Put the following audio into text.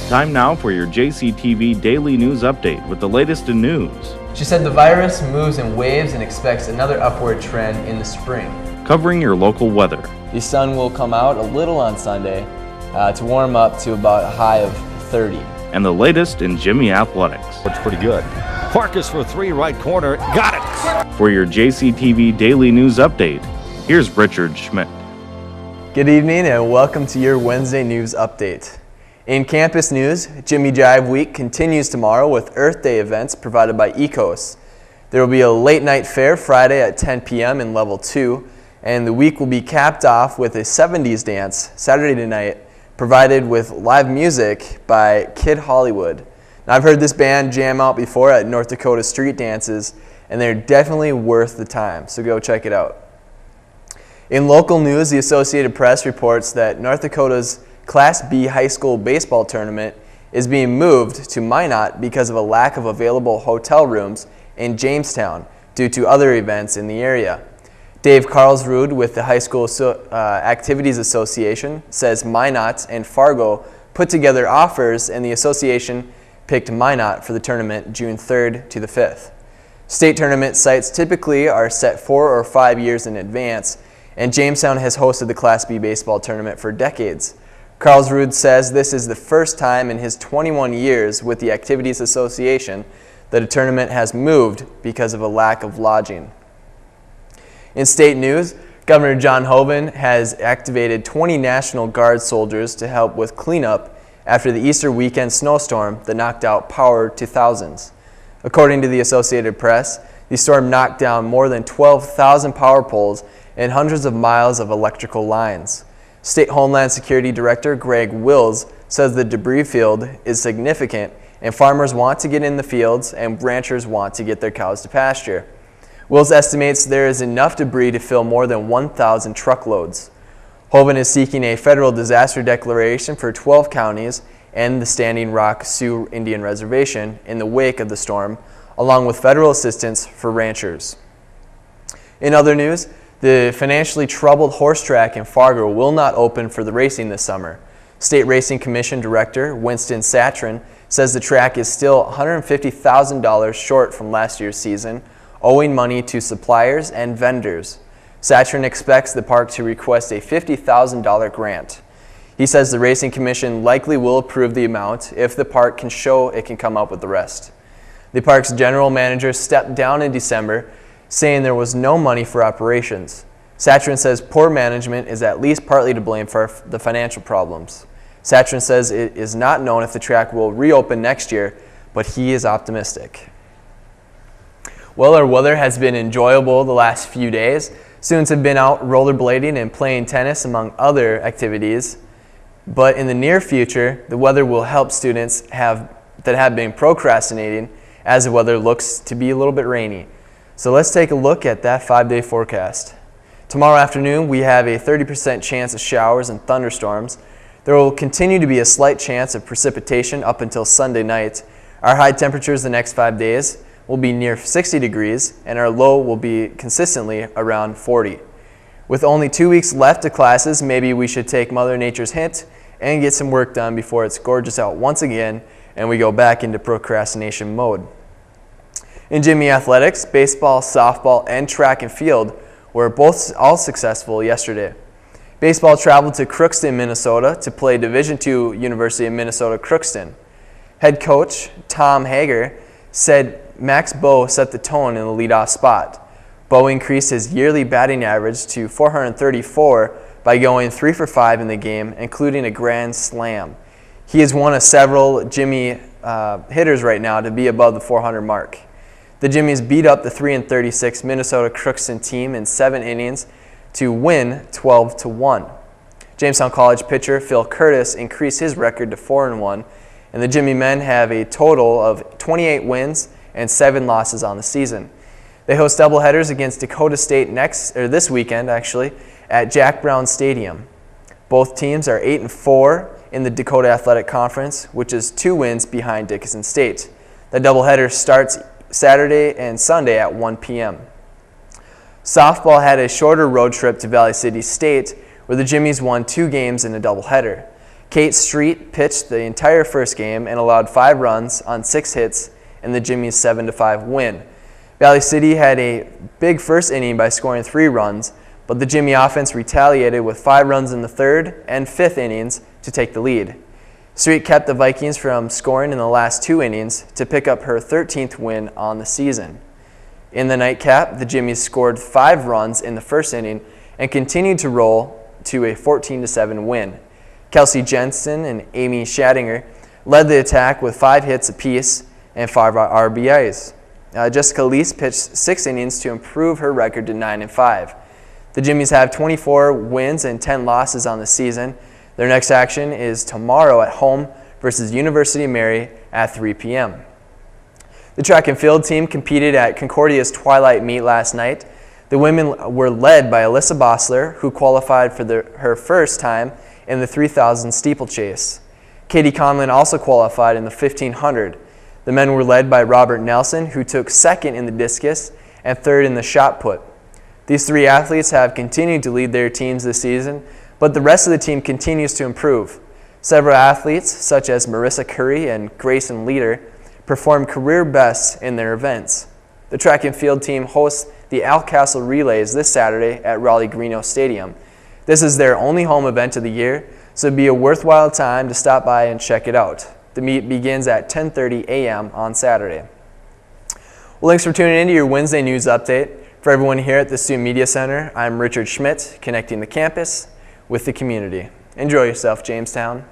Time now for your JCTV Daily News Update with the latest in news. She said the virus moves in waves and expects another upward trend in the spring. Covering your local weather. The sun will come out a little on Sunday to warm up to about a high of 30. And the latest in Jimmy athletics. Looks pretty good. Farkas for three, right corner. Got it! For your JCTV Daily News Update, here's Richard Schmit. Good evening and welcome to your Wednesday News Update. In campus news, Jimmy Jive Week continues tomorrow with Earth Day events provided by Ecos. There will be a late night fair Friday at 10 p.m. in Level 2, and the week will be capped off with a 70s dance Saturday night provided with live music by Kid Hollywood. Now, I've heard this band jam out before at North Dakota street dances, and they're definitely worth the time, so go check it out. In local news, the Associated Press reports that North Dakota's Class B high school baseball tournament is being moved to Minot because of a lack of available hotel rooms in Jamestown due to other events in the area. Dave Carlsrud with the High School Activities Association says Minot and Fargo put together offers and the association picked Minot for the tournament June 3rd to the 5th. State tournament sites typically are set 4 or 5 years in advance, and Jamestown has hosted the Class B baseball tournament for decades. Carlsrud says this is the first time in his 21 years with the Activities Association that a tournament has moved because of a lack of lodging. In state news, Governor John Hoeven has activated 20 National Guard soldiers to help with cleanup after the Easter weekend snowstorm that knocked out power to thousands. According to the Associated Press, the storm knocked down more than 12,000 power poles and hundreds of miles of electrical lines. State Homeland Security Director Greg Wills says the debris field is significant and farmers want to get in the fields and ranchers want to get their cows to pasture. Wills estimates there is enough debris to fill more than 1,000 truckloads. Hoeven is seeking a federal disaster declaration for 12 counties and the Standing Rock Sioux Indian Reservation in the wake of the storm, along with federal assistance for ranchers. In other news, the financially troubled horse track in Fargo will not open for the racing this summer. State Racing Commission Director Winston Satrin says the track is still $150,000 short from last year's season, owing money to suppliers and vendors. Satrin expects the park to request a $50,000 grant. He says the Racing Commission likely will approve the amount if the park can show it can come up with the rest. The park's general manager stepped down in December, saying there was no money for operations. Satrin says poor management is at least partly to blame for the financial problems. Satrin says it is not known if the track will reopen next year, but he is optimistic. Well, our weather has been enjoyable the last few days. Students have been out rollerblading and playing tennis among other activities, but in the near future, the weather will help students that have been procrastinating as the weather looks to be a little bit rainy. So let's take a look at that 5-day forecast. Tomorrow afternoon, we have a 30% chance of showers and thunderstorms. There will continue to be a slight chance of precipitation up until Sunday night. Our high temperatures the next 5 days will be near 60 degrees, and our low will be consistently around 40. With only 2 weeks left of classes, maybe we should take Mother Nature's hint and get some work done before it's gorgeous out once again and we go back into procrastination mode. In Jimmy athletics, baseball, softball, and track and field were all successful yesterday. Baseball traveled to Crookston, Minnesota to play Division II University of Minnesota Crookston. Head coach Tom Hager said Max Bowe set the tone in the leadoff spot. Bowe increased his yearly batting average to .434 by going 3 for 5 in the game, including a grand slam. He is one of several Jimmy hitters right now to be above the 400 mark. The Jimmies beat up the 3-36 Minnesota Crookston team in 7 innings to win 12-1. Jamestown College pitcher Phil Curtis increased his record to 4-1, and the Jimmy men have a total of 28 wins and 7 losses on the season. They host doubleheaders against Dakota State this weekend at Jack Brown Stadium. Both teams are 8-4 in the Dakota Athletic Conference, which is 2 wins behind Dickinson State. The doubleheader starts Saturday and Sunday at 1 p.m. Softball had a shorter road trip to Valley City State, where the Jimmies won 2 games in a doubleheader. Kate Street pitched the entire first game and allowed 5 runs on 6 hits in the Jimmy's 7-5 win. Valley City had a big first inning by scoring 3 runs, but the Jimmy offense retaliated with 5 runs in the 3rd and 5th innings to take the lead. Street kept the Vikings from scoring in the last 2 innings to pick up her 13th win on the season. In the nightcap, the Jimmies scored 5 runs in the first inning and continued to roll to a 14-7 win. Kelsey Jensen and Amy Schattinger led the attack with 5 hits apiece and 5 RBIs. Jessica Lease pitched 6 innings to improve her record to 9-5. The Jimmies have 24 wins and 10 losses on the season. Their next action is tomorrow at home versus University of Mary at 3 p.m. The track and field team competed at Concordia's Twilight Meet last night. The women were led by Alyssa Bossler, who qualified for her first time in the 3,000 steeplechase. Katie Conlin also qualified in the 1,500. The men were led by Robert Nelson, who took 2nd in the discus and 3rd in the shot put. These 3 athletes have continued to lead their teams this season, but the rest of the team continues to improve. Several athletes, such as Marissa Curry and Grayson Leader, performed career bests in their events. The track and field team hosts the Alcastle Relays this Saturday at Raleigh-Greeno Stadium. This is their only home event of the year, so it'd be a worthwhile time to stop by and check it out. The meet begins at 10:30 a.m. on Saturday. Well, thanks for tuning in to your Wednesday news update. For everyone here at the Student Media Center, I'm Richard Schmit, connecting the campus with the community. Enjoy yourself, Jamestown.